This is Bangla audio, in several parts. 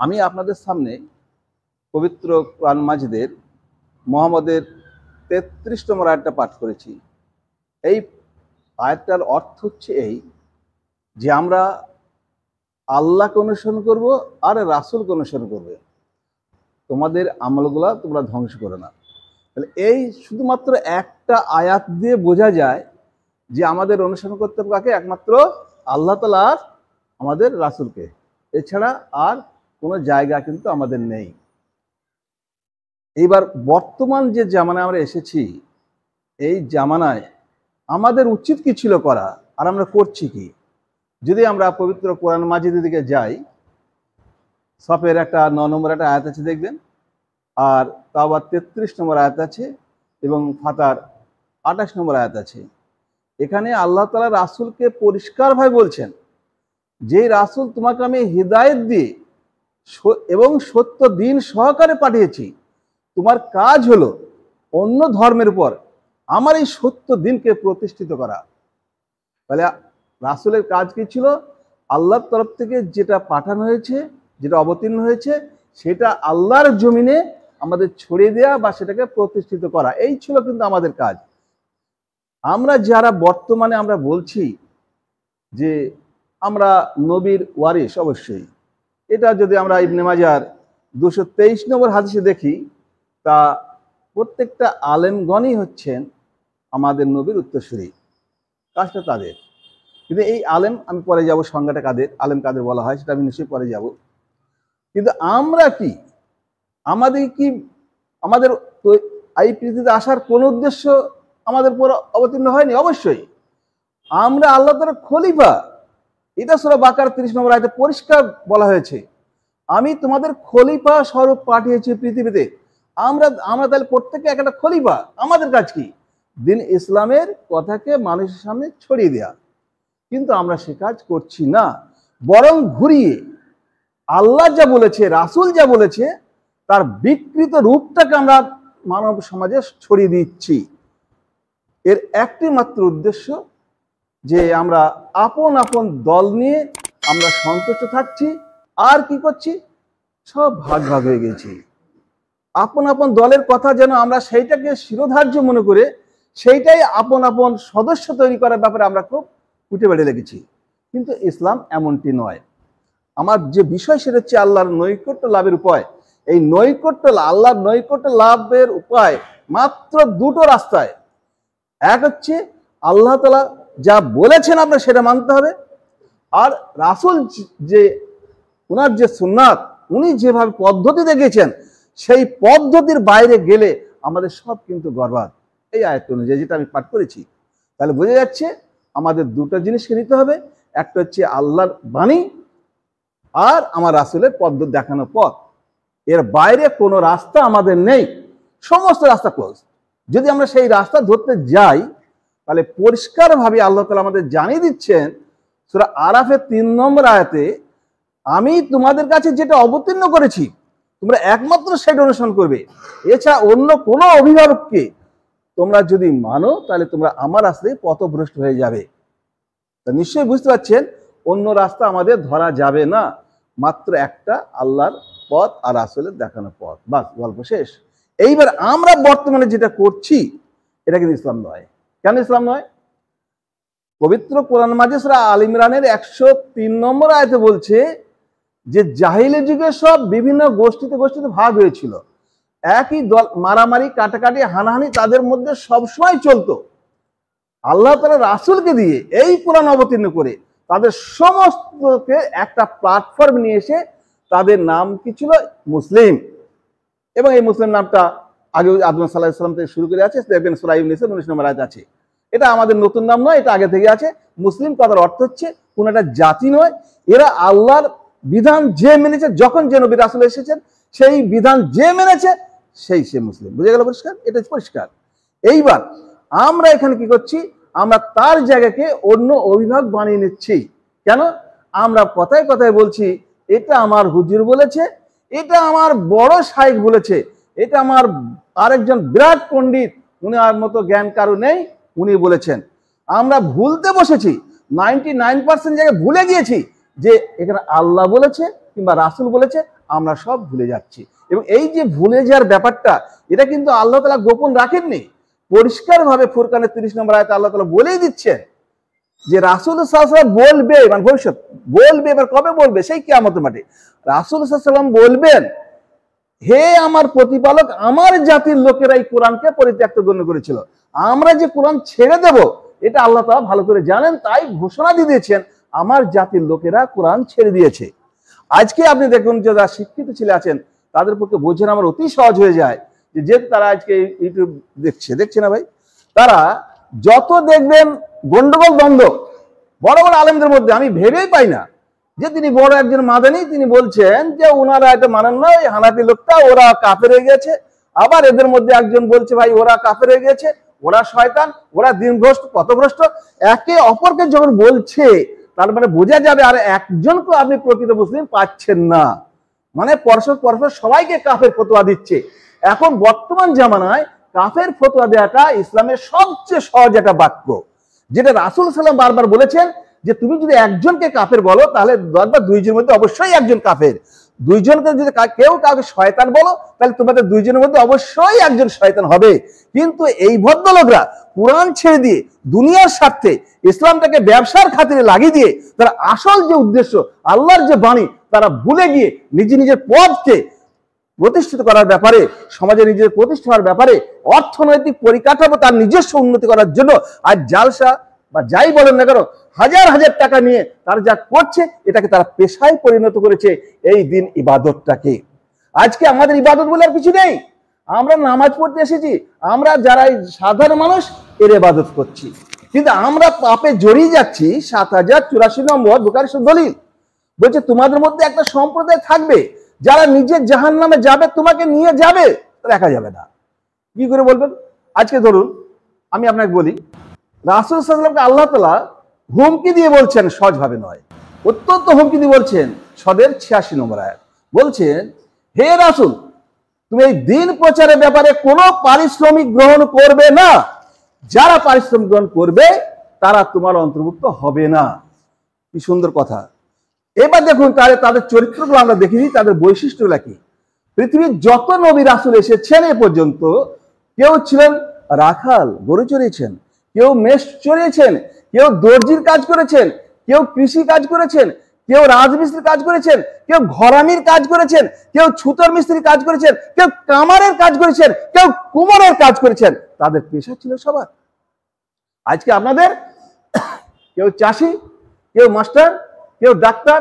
আমি আপনাদের সামনে পবিত্র কোরআন মাজিদের মুহাম্মদের 33 নম্বর আয়াতটা পাঠ করেছি। এই আয়াতটার অর্থ হচ্ছে এই যে আমরা আল্লাহকে অনুসরণ করব আর রাসূলকে অনুসরণ করবে, তোমাদের আমলগুলা তোমরা ধ্বংস করো না। তাহলে এই শুধুমাত্র একটা আয়াত দিয়ে বোঝা যায় যে আমাদের অনুসরণ করতে হবে কাকে? একমাত্র আল্লাহ তাআলা আর আমাদের রাসূলকে, এছাড়া আর কোনো জায়গা কিন্তু আমাদের নেই। এইবার বর্তমান যে জামানায় আমরা এসেছি, এই জামানায় আমাদের উচিত কি ছিল করা, আর আমরা করছি কি? যদি আমরা পবিত্র কোরআন মাজিদের দিকে যাই, সফের একটা 9 নম্বর একটা আয়াত আছে দেখবেন, আর তাওবা 33 নম্বর আয়াত আছে এবং ফাতার 28 নম্বর আয়াত আছে। এখানে আল্লাহ তাআলা রাসূলকে পরিষ্কারভাবে বলছেন, যেই রাসূল তোমাকে আমি হিদায়াত দিয়ে এবং সত্য দিন সহকারে পাঠিয়েছি, তোমার কাজ হলো অন্য ধর্মের উপর আমার এই সত্য দিনকে প্রতিষ্ঠিত করা। তাহলে রাসূলের কাজ কি ছিল? আল্লাহর তরফ থেকে যেটা পাঠানো হয়েছে, যেটা অবতীর্ণ হয়েছে, সেটা আল্লাহর জমিনে আমাদের ছড়িয়ে দেওয়া বা সেটাকে প্রতিষ্ঠিত করা, এই ছিল কিন্তু আমাদের কাজ। আমরা যারা বর্তমানে আমরা বলছি যে আমরা নবীর ওয়ারিস, অবশ্যই এটা যদি আমরা ইবনে মাজার 223 নম্বর হাদিসে দেখি, তা প্রত্যেকটা আলেমগণই হচ্ছেন আমাদের নবীর উত্তরসূরি। কাজটা তাদের, কিন্তু এই আলেম আমি পরে যাব, সংজ্ঞাটা কাদের, আলেম কাদের বলা হয় সেটা আমি নিশ্চয়ই পরে যাব। কিন্তু আমরা কি, আমাদের এই পৃথিবীতে আসার কোন উদ্দেশ্য আমাদের উপর অবতীর্ণ হয়নি? অবশ্যই আমরা আল্লাহ তাআলার খলিফা। এটা সূরা বাকারা 30 নম্বর আয়াতে পরিষ্কার বলা হয়েছে, আমি তোমাদের খলিফা স্বরূপ পাঠিয়েছি পৃথিবীতে। আমরা তাহলে প্রত্যেকে একটা খলিফা। আমাদের কাজ কি? দিন ইসলামের কথাকে মানুষের সামনে ছড়িয়ে দেওয়া। কিন্তু আমরা সে কাজ করছি না, বরং ঘুরিয়ে আল্লাহ যা বলেছে, রাসূল যা বলেছে, তার বিকৃত রূপটাকে আমরা মানব সমাজে ছড়িয়ে দিচ্ছি। এর একটি মাত্র উদ্দেশ্য যে আমরা আপন আপন দল নিয়ে আমরা সন্তুষ্ট থাকছি, আর কি করছি? সব ভাগ ভাগ হয়ে গেছি। আপন আপন দলের কথা যেন আমরা সেইটাকে শিরোধার্য মনে করে সেইটাই আপন আপন সদস্য তৈরি করার ব্যাপারে আমরা খুব উঠে বেড়ে লেগেছি। কিন্তু ইসলাম এমনটি নয়। আমার যে বিষয় সেটা হচ্ছে আল্লাহর নৈকট্য লাভের উপায়। এই আল্লাহর নৈকট্য লাভের উপায় মাত্র দুটো রাস্তায়। এক হচ্ছে আল্লাহ তাআলা যা বলেছেন আপনার সেটা মানতে হবে, আর রাসূল যে ওনার যে সুন্নাত, উনি যেভাবে পদ্ধতি দেখিয়েছেন, সেই পদ্ধতির বাইরে গেলে আমাদের সব কিন্তু বরবাদ। এই আয়াত অনুযায়ী যেটা আমি পাঠ করেছি, তাহলে বোঝা যাচ্ছে আমাদের দুটো জিনিসকে নিতে হবে। একটা হচ্ছে আল্লাহর বাণী, আর আমার রাসূলের পদ্ধতি দেখানো পথ। এর বাইরে কোনো রাস্তা আমাদের নেই, সমস্ত রাস্তা ক্লোজ। যদি আমরা সেই রাস্তা ধরতে যাই, তাহলে পরিষ্কারভাবে আল্লাহ তাআলা আমাদের জানিয়ে দিচ্ছেন সূরা আরাফের 3 নম্বর আয়াতে, আমি তোমাদের কাছে যেটা অবতীর্ণ করেছি তোমরা একমাত্র সেটা অনুসরণ করবে, এছাড়া অন্য কোনো অভিভাবককে তোমরা যদি মানো তাহলে তোমরা আমার রাস্তায় পথভ্রষ্ট হয়ে যাবে। তা নিশ্চয়ই বুঝতে পারছেন অন্য রাস্তা আমাদের ধরা যাবে না, মাত্র একটা আল্লাহর পথ আর রাসূলের দেখানো পথ, বাস, গল্প শেষ। এইবার আমরা বর্তমানে যেটা করছি এটা কিন্তু ইসলাম নয়। কেন ইসলাম নয়? পবিত্র কোরআন মাজিদ সূরা আল ইমরানের 103 নম্বর আয়াতে বলছে যে জাহিলি যুগে সব বিভিন্ন গোষ্ঠীতে ভাগ হয়েছিল, একই দল, মারামারি, কাটাকাটি, হানাহানি তাদের মধ্যে সবসময় চলতো। আল্লাহ তাআলা রাসূলকে দিয়ে এই কোরআন অবতীর্ণ করে তাদের সমস্তকে একটা প্ল্যাটফর্ম নিয়ে এসে তাদের নাম কি ছিল? মুসলিম। এবং এই মুসলিম নামটা আগে আদম সাল্লাল্লাহু আলাইহি ওয়াসাল্লাম থেকে শুরু করে আছে, দেখবেন সূরা ইউনূসের 19 নম্বর আয়াত আছে। এটা আমাদের নতুন নাম নয়, এটা আগে থেকে আছে। মুসলিম কথার অর্থ হচ্ছে কোন একটা জাতি নয়, এরা আল্লাহর বিধান যে মেনেছে, যখন যে নবী রাসূল এসেছেন সেই বিধান যে মেনেছে সে মুসলিম। বুঝে গেল? পরিষ্কার, এটা পরিষ্কার। এইবার আমরা এখানে কি করছি? আমরা তার জায়গাকে অন্য অভিভাবক বানিয়ে নিচ্ছি। কেন? আমরা কথায় কথায় বলছি এটা আমার হুজুর বলেছে, এটা আমার বড় শাইখ বলেছে, এটা আমার আরেকজন বিরাট পণ্ডিত, উনি আর মতো জ্ঞান কারো নেই, উনি বলেছেন। আমরা ভুলতে বসেছি, 99% জায়গায় ভুলে গিয়েছি যে এখানে আল্লাহ বলেছে কিংবা রাসূল বলেছে, আমরা সব ভুলে যাচ্ছি। এবং এই যে ভুলে যাওয়ার ব্যাপারটা, এটা কিন্তু আল্লাহ তাআলা গোপন রাখেননি। পরিষ্কারভাবে ফুরকানের 30 নম্বর আয়াতে আল্লাহ তাআলা বলেই দিচ্ছেন যে রাসূল সাল্লাল্লাহু আলাইহি ওয়াসাল্লাম বলবে, মানে ভবিষ্যৎ বলবে, এবার কবে বলবে? সেই কিয়ামতের মাঠে রাসূল সাল্লাল্লাহু আলাইহি ওয়াসাল্লাম বলবেন, হে আমার প্রতিপালক, আমার জাতির লোকেরা এই কোরআনকে পরিত্যক্ত গণ্য করেছিল, আমরা যে কোরআন ছেড়ে দেব এটা আল্লাহ তাআলা ভালো করে জানেন, তাই ঘোষণা দিয়ে দিয়েছেন আমার জাতির লোকেরা কোরআন ছেড়ে দিয়েছে। আজকে আপনি দেখুন যারা শিক্ষিত ছেলে আছেন তাদের পক্ষে বোঝেন আমার অতি সহজ হয়ে যায়, যে তারা আজকে ইউটিউব দেখছে না ভাই, তারা যত দেখবেন গন্ডগোল দ্বন্দ্ব বড় বড় আলেমদের মধ্যে, আমি ভেবেই পাই না যে তিনি বড় একজন মাদানি, তিনি বলছেন যে ওনারা এটা মানেন না, ওই হানাফি লোকটা ওরা কাফের হয়ে গেছে। আবার এদের মধ্যে একজন বলছে ভাই ওরা কাফের হয়ে গেছে, ওরা শয়তান, ওরা দিনভ্রষ্ট, পথভ্রষ্ট। একে অপরকে যখন বলছে তার মানে বোঝা যাবে আর একজনকে আপনি প্রকৃত মুসলিম পাচ্ছেন না, মানে পরস্পর পরস্পর সবাইকে কাফের ফতোয়া দিচ্ছে। এখন বর্তমান জামানায় কাফের ফতোয়া দেওয়াটা ইসলামের সবচেয়ে সহজ একটা বাক্য, যেটা রাসূল সাল্লাল্লাহু বারবার বলেছেন যে তুমি যদি একজনকে কাফের বলো তাহলে দরবার দুইজনের মধ্যে অবশ্যই একজন কাফের, দুইজনকে যদি কেউ কাউকে শয়তান বলো তাহলে তোমাদের দুইজনের মধ্যে অবশ্যই একজন শয়তান হবে। কিন্তু এই ভদ্রলোকরা কোরআন ছেড়ে দিয়ে দুনিয়ার স্বার্থে ইসলামটাকে ব্যবসার খাতিরে লাগিয়ে দিয়ে তারা আসল যে উদ্দেশ্য আল্লাহর যে বাণী তারা ভুলে গিয়ে নিজের পথকে প্রতিষ্ঠিত করার ব্যাপারে, সমাজে নিজের প্রতিষ্ঠা হওয়ার ব্যাপারে, অর্থনৈতিক পরিকাঠামো তার নিজস্ব উন্নতি করার জন্য আজ জালসা বা যাই বলেন না কেন হাজার হাজার টাকা নিয়ে তারা যা করছে এটাকে তারা পেশায় পরিণত করেছে এই দিন ইবাদতটাকে। আজকে আমাদের ইবাদত বলে আর কিছু নেই, আমরা নামাজ পড়তে এসেছি, আমরা যারা সাধারণ মানুষ এর ইবাদত করছি, কিন্তু আমরা পাপে জড়িয়ে যাচ্ছি। 7084 নম্বর বুখারী শরীফ দলিল বলছে তোমাদের মধ্যে একটা সম্প্রদায় থাকবে যারা নিজের জাহান্নামে যাবে, তোমাকে নিয়ে যাবে, দেখা যাবে না। কি করে বলবেন? আজকে ধরুন আমি আপনাকে বলি, রাসূল সাল্লাল্লাহু আলাইহি ওয়াসাল্লামকে আল্লাহ তাআলা হুমকি দিয়ে বলছেন, সহজভাবে নয়, অত্যন্ত হুমকি দিয়ে বলছেন। সদের 86 নম্বর আয়াত বলছেন, হে রাসূল তুমি এই দিন প্রচারের ব্যাপারে কোনো পারিশ্রমিক গ্রহণ করবে না, যারা পারিশ্রমিক গ্রহণ করবে তারা তোমার অন্তর্ভুক্ত হবে না। কি সুন্দর কথা। এবার দেখুন তাদের চরিত্রগুলো আমরা দেখিনি, তাদের বৈশিষ্ট্যগুলো কি। পৃথিবীর যত নবী রাসূল এসেছেন এ পর্যন্ত কেউ ছিলেন রাখাল, গরু চড়িয়েছেন, কেউ মেষ চড়িয়েছেন, কেউ দর্জির কাজ করেছেন, কেউ কৃষি কাজ করেছেন, কেউ রাজমিস্ত্রির কাজ করেছেন, কেউ ঘরামির কাজ করেছেন, কেউ ছুতর মিস্ত্রির কাজ করেছেন, কেউ কামারের কাজ করেছেন, কেউ কুমোরের কাজ করেছেন। তাদের পেশা ছিল সবার। আজকে আপনাদের কেউ চাষি, কেউ মাস্টার, কেউ ডাক্তার,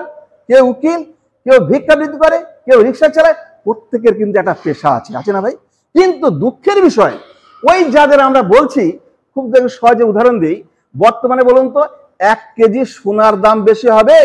কেউ উকিল, কেউ ভিক্ষাবৃত্তি করে, কেউ রিক্সা চালায়, প্রত্যেকের কিন্তু একটা পেশা আছে না ভাই? কিন্তু দুঃখের বিষয় ওই যাদের আমরা বলছি, খুব সহজে উদাহরণ দিই, বর্তমানে বলুন তো 1 কেজি সোনার দাম বেশি হবে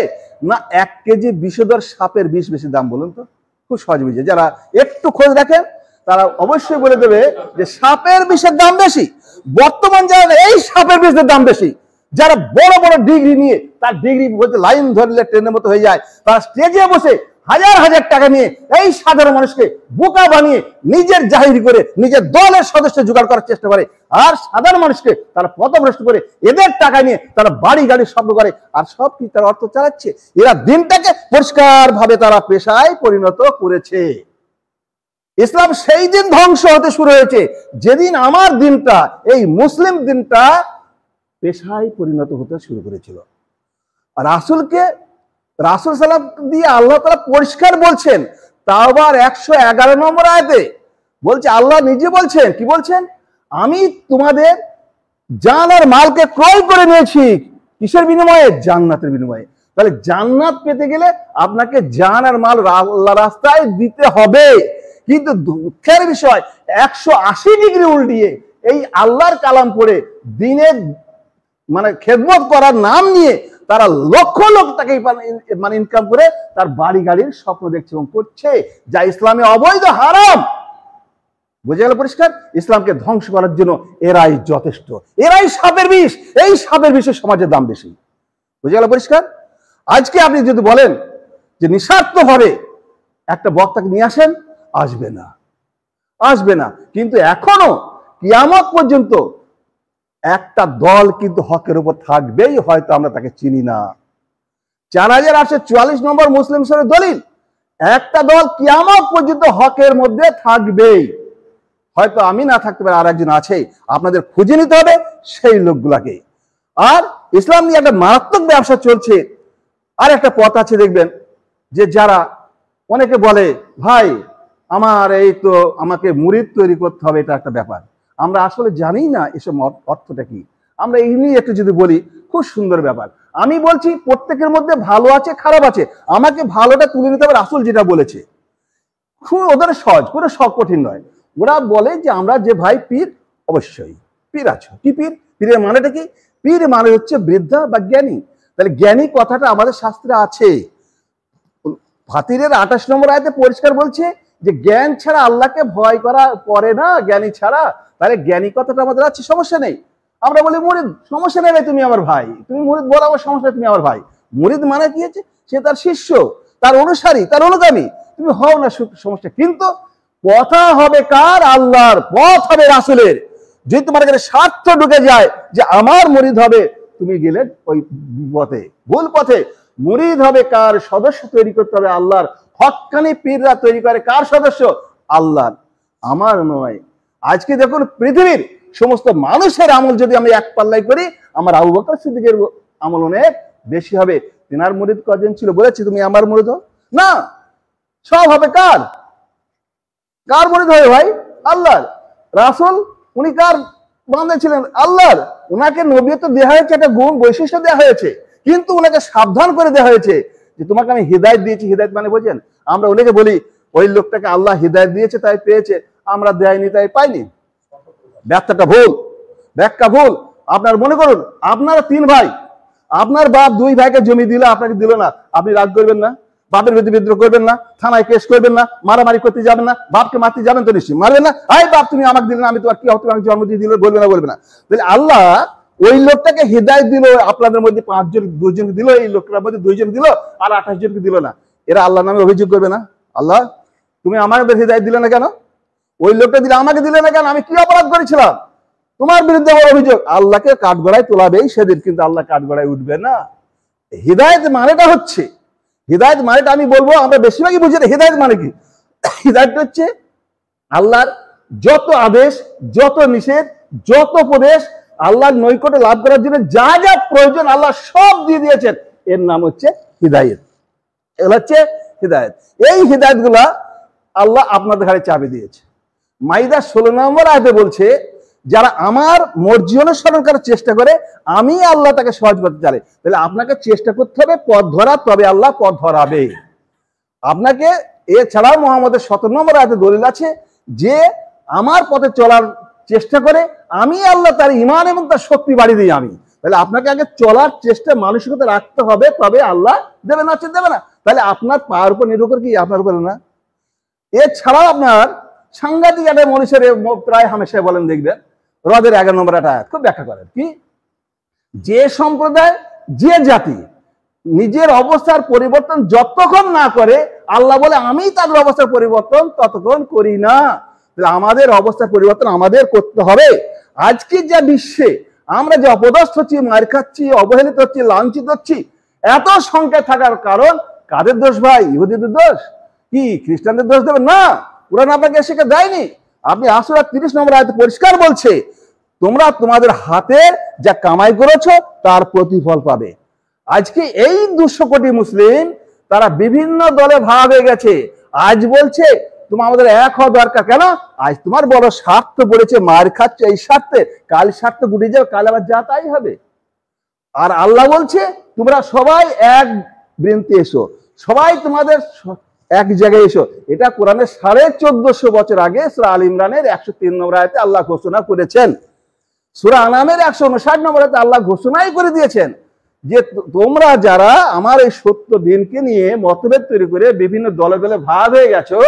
না 1 কেজি বিষধর সাপের বিষ বেশি দাম? বলুন তো, খুব সহজ বুঝে। যারা একটু খোঁজ রাখেন তারা অবশ্যই বলে দেবে যে সাপের বিষের দাম বেশি। বর্তমান যারা এই সাপের বিষের দাম বেশি, যারা বড় বড় ডিগ্রি নিয়ে তার ডিগ্রি বলতে লাইন ধরলে ট্রেনের মতো হয়ে যায়, তারা স্টেজে বসে হাজার হাজার টাকা নিয়ে এই সাধারণ মানুষকে বোকা বানিয়ে নিজের জাহিরি করে নিজের দলের সদস্য জোগাড় করার চেষ্টা করে, আর সাধারণ মানুষকে তারা পথভ্রষ্ট করে এদের টাকা নিয়ে তারা বাড়ি গাড়ি শব্দ করে, আর সব কি তারা অর্থ চালাচ্ছে। এরা দিনটাকে পরিষ্কার ভাবে তারা পেশায় পরিণত করেছে। ইসলাম সেই দিন ধ্বংস হতে শুরু হয়েছে যেদিন আমার দিনটা, এই মুসলিম দিনটা পেশায় পরিণত হতে শুরু করেছিল। রাসূল সাল্লাল্লাহু দিয়ে আল্লাহ তাআলা পরিষ্কার বলছেন, তাওবার 111 নম্বর আয়াতে বলছে, আল্লাহ নিজে বলছেন, কি বলছেন? আমি তোমাদের জান আর মালকে ক্রয় করে নিয়েছি, কিসের বিনিময়ে? জান্নাতের বিনিময়ে। তাহলে জান্নাত পেতে গেলে আপনাকে জান আর মাল আল্লাহ রাস্তায় দিতে হবে। কিন্তু দুঃখের বিষয় 180 ডিগ্রি উল্টিয়ে এই আল্লাহর কালাম পড়ে দিনের মানে খেদমত করার নাম নিয়ে তারা লক্ষ লক্ষ টাকা মানে ইনকাম করে তার বাড়ি গাড়ির স্বপ্ন দেখছে এবং করছে, যা ইসলামে অবৈধ, হারাম। বুঝে গেল পরিষ্কার? ইসলামকে ধ্বংস করার জন্য এরাই যথেষ্ট, এরাই সাপের বিষ। এই সাপের বিষের সমাজের দাম বেশি। বুঝে গেল পরিষ্কার? আজকে আপনি যদি বলেন যে নিঃস্বার্থভাবে একটা বক্তাকে নিয়ে আসেন, আসবে না। কিন্তু এখনো কিয়ামত পর্যন্ত একটা দল কিন্তু হকের উপর থাকবেই, হয়তো আমরা তাকে চিনি না। 4844 নম্বর মুসলিম শরীফের দলিল, একটা দল কিয়ামত পর্যন্ত হকের মধ্যে থাকবেই। হয়তো আমি না থাকতে পারি, আর একজন আছে, আপনাদের খুঁজে নিতে হবে সেই লোকগুলাকে। আর ইসলাম নিয়ে একটা মারাত্মক ব্যবসা চলছে। আর একটা পথ আছে দেখবেন, যে যারা অনেকে বলে ভাই আমার এই তো আমাকে মুরিদ তৈরি করতে হবে, এটা একটা ব্যাপার। আমরা আসলে জানি না এসব অর্থটা কি। আমরা এই নিয়ে একটু যদি বলি, খুব সুন্দর ব্যাপার। আমি বলছি প্রত্যেকের মধ্যে ভালো আছে, খারাপ আছে, আমাকে ভালোটা তুলে নিতে হবে রাসূল যেটা বলেছে। খুব ওদের সহজ, কোনো শখ কঠিন নয়। ওরা বলে যে আমরা যে ভাই পীর, অবশ্যই পীর আছো। কি পীর? পীরের মানেটা কি? পীর মানে হচ্ছে বৃদ্ধা বা জ্ঞানী। তাহলে জ্ঞানী কথাটা আমাদের শাস্ত্রে আছে। ফাতিরের 28 নম্বর আয়াতে পরিষ্কার বলছে যে জ্ঞান ছাড়া আল্লাহকে ভয় করা পড়ে না, জ্ঞানী ছাড়া। তাহলে জ্ঞানী কথাটা আমাদের আছে, সমস্যা নেই। আমরা বলি মুরিদ, সমস্যা নেই, তুমি আমার ভাই, তুমি মুরিদ বলো, আমার সমস্যা, তুমি আমার ভাই। মুরিদ মানে কি হচ্ছে? সে তার শিষ্য, তার অনুসারী, তার অনুগামী। তুমি হও না সমস্যা, কিন্তু কথা হবে কার? আল্লাহর। পথ হবে রাসূলের। যদি তোমার কাছে স্বার্থ ঢুকে যায় যে আমার মুরিদ হবে, তুমি গেলে ওই পথে, ভুল পথে। মুরিদ হবে কার? সদস্য তৈরি করতে হবে আল্লাহর। হক্কানি পীররা তৈরি করে কার সদস্য? আল্লাহর, আমার নয়। আজকে দেখুন পৃথিবীর সমস্ত মানুষের আমল যদি আমি এক পাল্লাই করি, আমার আবু বকর সিদ্দিকের আমল অনেক বেশি হবে। তিনার মুরিদ কজন ছিল বলেছি তুমি আমার মুরিদ হও না? সব হবে কার? কার মুরিদ হবে ভাই? আল্লাহর। রাসূল উনি কার বান্দা ছিলেন? আল্লাহর। উনাকে নবীয়ত দেওয়া হয়েছে, একটা গুণ বৈশিষ্ট্য দেওয়া হয়েছে, কিন্তু উনাকে সাবধান করে দেওয়া হয়েছে যে তোমাকে আমি হিদায়াত দিয়েছি। হিদায়াত মানে বোঝেন? আমরা অনেকে বলি ওই লোকটাকে আল্লাহ হিদায়াত দিয়েছে তাই পেয়েছে, আমরা দেয়নি তাই পাইনি। ব্যাখ্যাটা ভুল, ব্যাখ্যা ভুল। আপনার মনে করুন আপনারা 3 ভাই, আপনার বাপ 2 ভাইকে জমি দিল, আপনাকে দিল না, আপনি রাগ করবেন না? বাপের বিরুদ্ধে বিদ্রোহ করবেন না? থানায় কেস করবেন না? মারামারি করতে যাবেন না? বাপকে মারতে যাবেন তো নিশ্চয়ই, মারবেন না? এই বাপ তুমি আমাকে দিলে না, আমি তোমার কি হতো, আমাকে জন্ম দিয়ে দিল, বলবে না? বলবে না। তাহলে আল্লাহ ওই লোকটাকে হিদায়াত দিল, আপনাদের মধ্যে 5 জন 2 জনকে দিল, এই লোকটার মধ্যে 2 জন দিল, আর 28 জনকে দিল না। এরা আল্লাহর নামে অভিযোগ করবে না? আল্লাহ তুমি আমাদের হিদায়াত দিলে না কেন? ওই লোকটা দিলে, আমাকে দিলে না কেন? আমি কি অপরাধ করেছিলাম? তোমার বিরুদ্ধে আমার অভিযোগ। আল্লাহকে কাঠগড়ায় তোলাবেই সেদিন, কিন্তু আল্লাহ কাঠগড়ায় উঠবে না। হিদায়াত মানেটা হচ্ছে, হিদায়াত মানেটা আমি বলবো, আমরা বেশিরভাগই বুঝি না হিদায়াত মানে কি। হিদায়াত হচ্ছে আল্লাহর যত আদেশ, যত নিষেধ, যত উপদেশ, আল্লাহর নৈকট্য লাভ করার জন্য যা যা প্রয়োজন আল্লাহ সব দিয়ে দিয়েছেন, এর নাম হচ্ছে হিদায়াত। এগুলো হচ্ছে হিদায়াত। এই হিদায়াত গুলা আল্লাহ আপনাদের ঘাড়ে চাবি দিয়েছে। মাইদা 16 নম্বর আয়াতে বলছে যারা আমার মর্জি অনুসরণ করার চেষ্টা করে, আমি আল্লাহ তাকে সহজ পথে চালাই। তাহলে আপনাকে চেষ্টা করতে হবে পথ ধরা, তবে আল্লাহ পথ ধরাবে আপনাকে। এছাড়াও মুহাম্মদের 17 নম্বর আয়াতে দলিল আছে যে আমার পথে চলার চেষ্টা করে, আমি আল্লাহ তার ঈমান এবং তার শক্তি বাড়িয়ে দিই আমি। তাহলে আপনাকে আগে চলার চেষ্টা মানসিকতা রাখতে হবে, তবে আল্লাহ দেবে, না দেবে না। তাহলে আপনার পাওয়ার উপর নির্ভর করে কি? আপনার উপর না। এছাড়াও আপনার সাংঘাতিক একটা মনীষের প্রায় হামেশাই বলেন, দেখবেন রদের 11 নম্বর একটা আয়াত খুব ব্যাখ্যা করেন কি, যে সম্প্রদায়, যে জাতি নিজের অবস্থার পরিবর্তন যতক্ষণ না করে, আল্লাহ বলে আমি তাদের অবস্থার পরিবর্তন ততক্ষণ করি না। আমাদের অবস্থার পরিবর্তন আমাদের করতে হবে। আজকে যা বিশ্বে আমরা যে অপদস্থ হচ্ছি, মার খাচ্ছি, অবহেলিত হচ্ছি, লাঞ্ছিত হচ্ছি, এত সংখ্যায় থাকার কারণ কাদের দোষ ভাই? ইহুদিদের দোষ কি খ্রিস্টানদের দোষ দেবেন না? কুরআন আপনাকে শিক্ষা দেয়নি? আপনি সূরা 30 নম্বর আয়াতে পরিষ্কার বলছে তোমরা তোমাদের হাতের যা কামাই করেছো তার প্রতিফল পাবে। আজকে এই 200 কোটি মুসলিম তারা বিভিন্ন দলে ভাগ হয়ে গেছে। আজ বলছে তোমার আমাদের এক হওয়া দরকার। কেন? আজ তোমার বড় স্বার্থ পড়েছে, মার খাচ্ছে এই স্বার্থে, কাল স্বার্থ গুটিয়ে যাবে, কাল আবার যা তাই হবে। আর আল্লাহ বলছে তোমরা সবাই এক বৃন্তে এসো, সবাই তোমাদের এক জায়গায় এসো। এটা কোরআনের 1450 বছর আগে সূরা আল ইমরানের 103 নম্বর আয়াতে আল্লাহ ঘোষণা করেছেন। সূরা আনামের 159 নম্বর আয়াতে আল্লাহ ঘোষণাই করে দিয়েছেন যে তোমরা যারা আমার এই সত্য দিনকে নিয়ে মতভেদ তৈরি করে বিভিন্ন দলে দলে ভাগ হয়ে গেছো,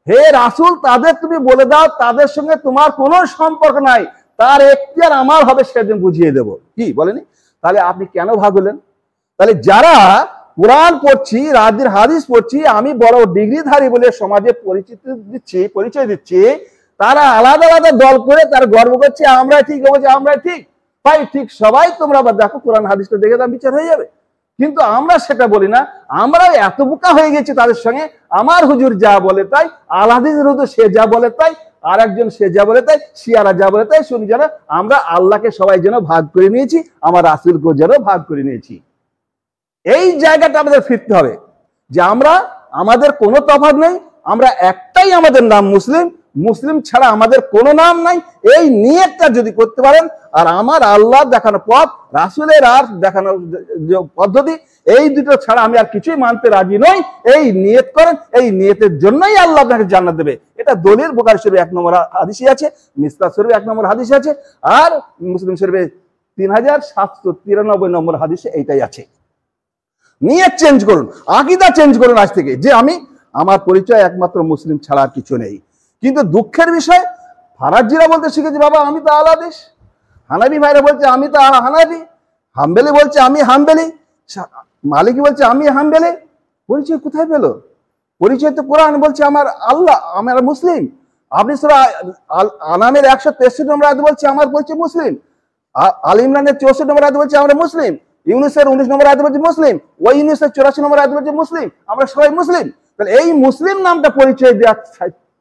হে রাসূল তাদের তুমি বলে দাও তাদের সঙ্গে তোমার কোনো সম্পর্ক নাই, তার এখতিয়ার আমার হবে, সেদিন বুঝিয়ে দেব। কি বলেনি? তাহলে আপনি কেন ভাগ হলেন? তাহলে যারা কোরআন পড়ছি, রাজির হাদিস পড়ছি, আমি বড় ডিগ্রিধারী বলে সমাজে পরিচয় দিচ্ছি, তারা আলাদা আলাদা দল করে তার গর্ব করছে আমরা ঠিক, আমরা ঠিক। ভাই ঠিক সবাই তোমরা আবার দেখো কোরআন হাদিসটা দেখে তার বিচার হয়ে যাবে। কিন্তু আমরা সেটা বলি না। আমরা এত বোকা হয়ে গেছি তাদের সঙ্গে, আমার হুজুর যা বলে তাই, আল হাদিসের হুজুর সে যা বলে তাই, আর একজন সে যা বলে তাই, শিয়ারা যা বলে তাই শুনি যেন আমরা আল্লাহকে সবাই যেন ভাগ করে নিয়েছি, আমার রাসূলকেও যেন ভাগ করে নিয়েছি। এই জায়গাটা আমাদের ফিরতে হবে যে আমরা, আমাদের কোনো তফাৎ নেই, আমরা একটাই, আমাদের নাম মুসলিম, মুসলিম ছাড়া আমাদের কোনো নাম নাই। এই নিয়তটা যদি করতে পারেন, আর আমার আল্লাহ দেখানো পথ, রাসূলের আর দেখানো যে পদ্ধতি, এই দুটো ছাড়া আমি আর কিছুই মানতে রাজি নই, এই নিয়ত করেন, এই নিয়তের জন্যই আল্লাহ আপনাকে জান্নাত দেবে। এটা দলিল বুখারী শরীফে 1 নম্বর হাদিসে আছে, মিসকাত শরীফে 1 নম্বর হাদিসে আছে, আর মুসলিম শরীফে 3793 নম্বর হাদিসে এইটাই আছে। নিয়ত চেঞ্জ করুন, আকীদা চেঞ্জ করুন আজ থেকে, যে আমি, আমার পরিচয় একমাত্র মুসলিম ছাড়া আর কিছু নেই। কিন্তু দুঃখের বিষয়, ফারাজিরা বলতে শিখেছি বাবা আমি তো আল হাদিস, হানাফি ভাইরা বলছে আমি তো হানাফি, হাম্বেলি বলছে আমি হাম্বেলি, মালিকি বলছে আমি হাম্বেলি। পরিচয় কোথায় পেল? পরিচয় তো কোরআন বলছে আমার আল্লাহ, আমার মুসলিম। আপনি সূরা আনামের 163 নম্বর আয়াতে বলছে আমার পরিচয় মুসলিম, আল ইমরানের 64 নম্বর আয়াতে বলছে আমরা মুসলিম, ইউনূসের 19 নম্বর আয়াতে বলছে মুসলিম, ওই ইউনূসের 84 নম্বর আয়াতে বলছে মুসলিম, আমরা সবাই মুসলিম। তাহলে এই মুসলিম নামটা পরিচয় দেওয়া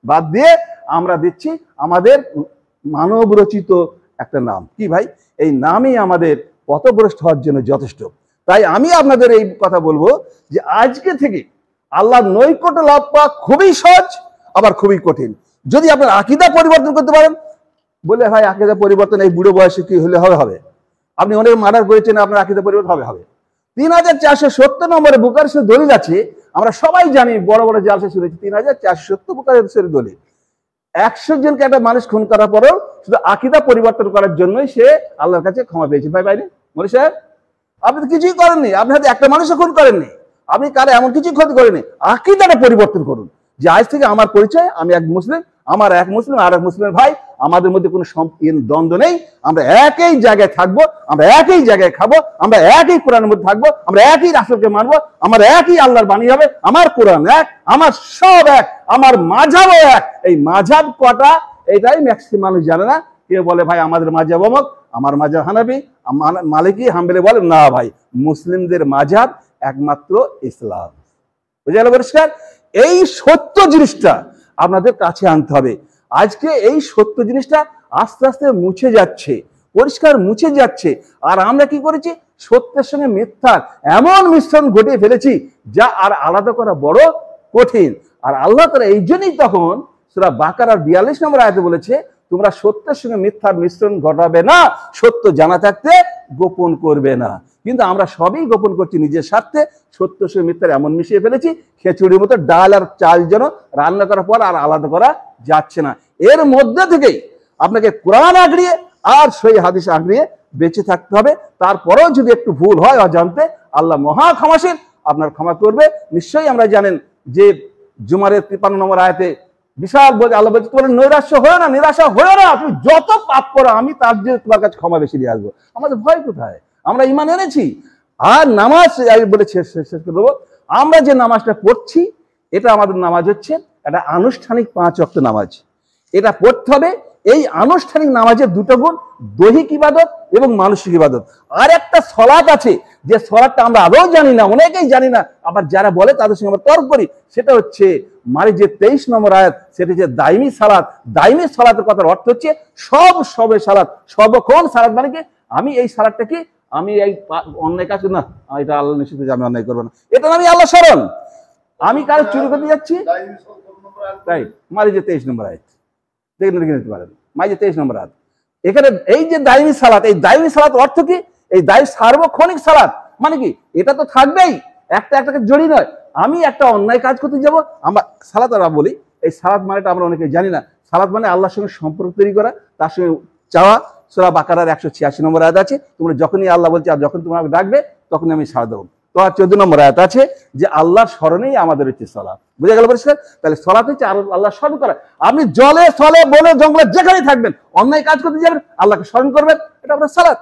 বাদ দিয়ে আমরা দিচ্ছি আমাদের মানব রচিত একটা নাম। কি ভাই, এই নামই আমাদের পথভ্রষ্ট হওয়ার জন্য যথেষ্ট। তাই আমি আপনাদের এই কথা বলবো যে আজকে থেকে আল্লাহর নৈকট্য লাভ পাওয়া খুবই সহজ, আবার খুবই কঠিন। যদি আপনার আকীদা পরিবর্তন করতে পারেন, বলে ভাই আকীদা পরিবর্তন এই বুড়ো বয়সে কি হলে হবে? আপনি অনেক মার্ডার করেছেন, আপনার আকীদা পরিবর্তন হবে। 3470 নম্বরে বুখারী শরীফের দলিল আছে, আমরা সবাই জানি, বড় বড় জালসা শুনেছি, 3470 বুখারী শরীফের দলিল। 100 জনকে একটা মানুষ খুন করার পরেও শুধু আকীদা পরিবর্তন করার জন্যই সে আল্লাহর কাছে ক্ষমা পেয়েছে। ভাই ভাই মনি সাহেব, আপনি তো কিছুই করেননি, আপনি হয়তো একটা মানুষও খুন করেননি, আপনি কারে এমন কিছু ক্ষতি করেননি। আকীদাটা পরিবর্তন করুন যে আজ থেকে আমার পরিচয় আমি এক মুসলিম, আমার এক মুসলিম আর এক মুসলিমের ভাই, আমাদের মধ্যে কোনো দ্বন্দ্ব নেই, আমরা একই জায়গায় থাকবো, আমরা একই জায়গায় খাবো, আমরা একই কোরআনের মধ্যে থাকবো, আমরা একই রাসূলকে মানবো, আমার একই আল্লাহর বাণী হবে, আমার কোরআন এক, আমার সব এক, আমার মাযহাবও এক। এই মাযহাব কটা এটাই ম্যাক্সিমাম মানুষ জানে না। কেউ বলে ভাই আমাদের মাযহাব অমুক, আমার মাযহাব হানাফি, মালিকি, হাম্বলি। বলে না ভাই, মুসলিমদের মাযহাব একমাত্র ইসলাম। বুঝে গেল পরিষ্কার? এই সত্য জিনিসটা আপনাদের কাছে আনতে হবে। আজকে এই সত্য জিনিসটা আস্তে আস্তে মুছে যাচ্ছে, পরিষ্কার মুছে যাচ্ছে। আর আমরা কি করেছি? সত্যের সঙ্গে মিথ্যার এমন মিশ্রণ ঘটিয়ে ফেলেছি যা আর আলাদা করা বড় কঠিন। আর আল্লাহ তাআলা এই জন্যই তখন সূরা বাকারার 42 নম্বর আয়াতে বলেছে, তোমরা সত্যের সঙ্গে মিথ্যার মিশ্রণ ঘটাবে না, সত্য জানা থাকতে গোপন করবে না। কিন্তু আমরা সবই গোপন করছি নিজের স্বার্থে, সত্য সঙ্গে মিথ্যার এমন মিশিয়ে ফেলেছি, খিচুড়ির মতো ডাল আর চাল যেন রান্না করার পর আর আলাদা করা যাচ্ছে না। এর মধ্যে থেকেই আপনাকে কোরআন আঁকড়িয়ে আর সেই হাদিস আঁকড়িয়ে বেঁচে থাকতে হবে। তারপরেও যদি একটু ভুল হয় অজান্তে, আল্লাহ মহা ক্ষমাশীল, আপনার ক্ষমা করবে নিশ্চয়ই। আমরা জানেন যে জুমারের 53 নম্বর আয়াতে বিশাল বলে আল্লাহ বলছে, তোমার নৈরাশ্য হয়েও না, নিরাশা হয়েও না, তুমি যত পাপ করো আমি তার জন্য তোমার কাছে ক্ষমা বেশি দিয়ে আসবো। আমাদের ভয় কোথায়? আমরা ঈমান এনেছি। আর নামাজ বলে শেষ করে দেবো, আমরা যে নামাজটা পড়ছি এটা আমাদের নামাজ হচ্ছে একটা আনুষ্ঠানিক 5 ওয়াক্ত নামাজ। এটা পড়তে হবে। এই আনুষ্ঠানিক নামাজের দুটো গুণ, দৈহিক ইবাদত এবং মানসিক ইবাদত। আর একটা সালাত আছে, যে সালাতটা আমরা আদৌ জানি না, অনেকেই জানি না, আবার যারা বলে তাদের সঙ্গে আমরা তর্ক করি। সেটা হচ্ছে মারিজের 23 নম্বর আয়াত, সেটা হচ্ছে দাইমি সালাত। দাইমি সালাতের কথার অর্থ হচ্ছে সবে সালাত, সর্বক্ষণ সালাত। মানে কি, আমি এই সালাতটা কি, আমি এই অন্যায় কাজ না, এটা আল্লাহ নিষিদ্ধ যে আমি অন্যায় করবো না, এটা আমি আল্লাহ স্মরণ, আমি কারো চুরি করতে যাচ্ছি, তাই মারিজের 23 নম্বর আয়াত দেখে নিতে পারেন, মারিজের 23 নম্বর আয়াত। এখানে এই যে দাইমি সালাত, এই দাইমি সালাত অর্থ কি? এই সার্বক্ষণিক সালাত। মানে কি, এটা তো থাকবেই, একটাকে জড়ি নয়। আমি একটা অন্যায় কাজ করতে যাব, আমরা সালাত আমরা বলি, এই সালাত মানেটা আমরা অনেকে জানি না। সালাত মানে আল্লাহর সঙ্গে সম্পর্ক তৈরি করা, তার সঙ্গে চাওয়া। সূরা বাকারার 186 নম্বর আয়াত আছে, তোমরা যখনই আল্লাহ বলছে আর যখন তোমরা ডাকবে তখনই আমি সাড়া দেবো। তো 14 নম্বর আয়াত আছে যে আল্লাহর স্মরণেই আমাদের হচ্ছে সালাত। বুঝে গেল পরিষ্কার? তাহলে সালাত হচ্ছে আর আল্লাহর স্মরণ করা। আপনি জলে স্থলে বনে জঙ্গলে যেখানেই থাকবেন, অন্যায় কাজ করতে যাবেন, আল্লাহকে স্মরণ করবেন, এটা আপনার সালাত।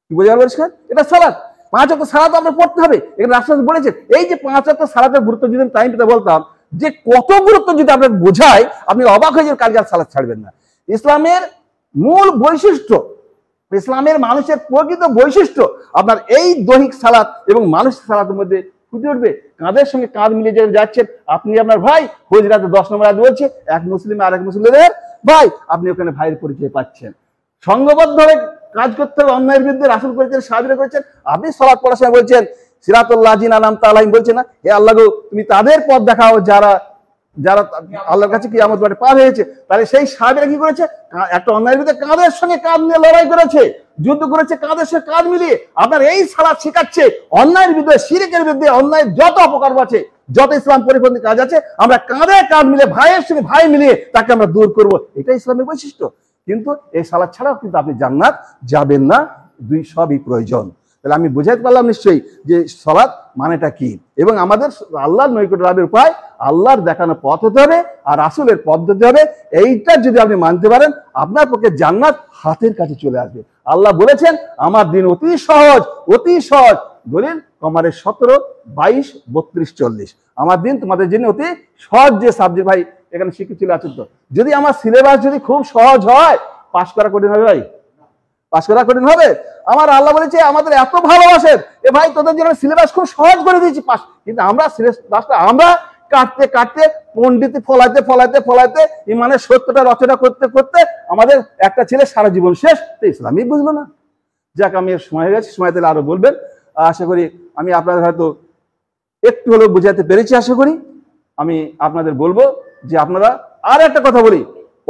কি বুঝে গেল পরিষ্কার? এটা সালাত। 5 ওয়াক্ত সালাত আপনার পড়তে হবে। এখানে রাসূল বলেছেন, এই যে 5 ওয়াক্ত সালাতের গুরুত্ব যদি টাইম পেতে বলতাম, যে কত গুরুত্ব যদি আপনার বোঝায়, আপনি অবাক হয়ে যাবেন, কালকে আর সালাত ছাড়বেন না। ইসলামের মূল বৈশিষ্ট্য ইসলামের মানুষের প্রকৃত বৈশিষ্ট্য আপনার এই দৈহিক সালাত এবং মানসিক সালাতের মধ্যে ফুটে উঠবে। কাঁধের সঙ্গে কাঁধ মিলিয়ে যে যাচ্ছেন, আপনি আপনার ভাই, হুজরাতে 10 নম্বর আয়াত বলছে এক মুসলিম আর এক মুসলিমের ভাই, আপনি ওখানে ভাইয়ের পরিচয় পাচ্ছেন। সংঘবদ্ধভাবে কাজ করতে হবে, অন্যায়ের বিরুদ্ধে রাসূল করেছেন, সাহাবীরা করেছেন। আপনি সালাত পড়ার সময় বলছেন সিরাতুল্লাযিনা আনআমতা আলাইহিম, বলছেন না হে আল্লাহ গো তুমি তাদের পথ দেখাও যারা যারা আল্লাহর কাছে কিয়ামত মাঠে পার হয়েছে। তাহলে সেই সাহাবীরা কি করেছে? একটা অন্যায়ের বিরুদ্ধে কাঁধের সঙ্গে কাঁধ নিয়ে লড়াই করেছে, যুদ্ধ করেছে কাঁধের সঙ্গে কাঁধ মিলিয়ে। আপনার এই সালাত শেখাচ্ছে অন্যায়ের বিরুদ্ধে, শিরকের বিরুদ্ধে, অন্যায় যত অপকর্ম আছে, যত ইসলাম পরিপন্থী কাজ আছে, আমরা কাঁধে কাঁধ মিলে ভাইয়ের সঙ্গে ভাই মিলিয়ে তাকে আমরা দূর করব। এটা ইসলামের বৈশিষ্ট্য। কিন্তু এই সালাত ছাড়াও কিন্তু আপনি জান্নাত যাবেন না, দুই সবই প্রয়োজন। তাহলে আমি বুঝাইতে পারলাম নিশ্চয়ই যে সালাত মানেটা কি, এবং আমাদের আল্লাহর নৈকট্য লাভের উপায় আল্লাহর দেখানো পথ হতে হবে আর রাসূলের পদ্ধতি হবে। এইটা যদি আপনি মানতে পারেন, আপনার পক্ষে জান্নাত হাতের কাছে চলে আসবে। আল্লাহ বলেছেন আমার দিন অতি সহজ, অতি সহজ। দলিল কমারের 17, 22, 32, 40। আমার দিন তোমাদের জন্য অতি সহজ। যে সাবজেক্ট ভাই এখানে শিক্ষিত ছিল আছেন তো, যদি আমার সিলেবাস যদি খুব সহজ হয়, পাশ করা কঠিন হবে ভাই? পাশ করা কঠিন হবে? আমার আল্লাহ বলেছে আমাদের এত ভালোবাসেন, এ ভাই তোদের জন্য সিলেবাস খুব সহজ করে দিয়েছি পাস। কিন্তু আমরা সিলেবাসটা আমরা কাটতে কাটতে, পণ্ডিতি ফলাইতে ফলাইতে ফলাইতে, ইমানের সত্যটা রচনা করতে করতে আমাদের একটা ছেলে সারা জীবন শেষ। তো ইসলামই বুঝলো না। যাক, আমি সময় হয়ে গেছে, সময় তাহলে আরো বলবেন। আশা করি আমি আপনাদের হয়তো একটু হলেও বুঝাতে পেরেছি। আশা করি আমি আপনাদের বলবো যে আপনারা আর একটা কথা বলি,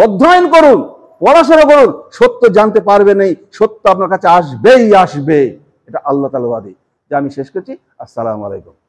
অধ্যয়ন করুন, পড়াশোনা করুন, সত্য জানতে পারবেন, এই সত্য আপনার কাছে আসবেই আসবে। এটা আল্লাহ তাআলা ওয়াদা। যে আমি শেষ করছি। আসসালামু আলাইকুম।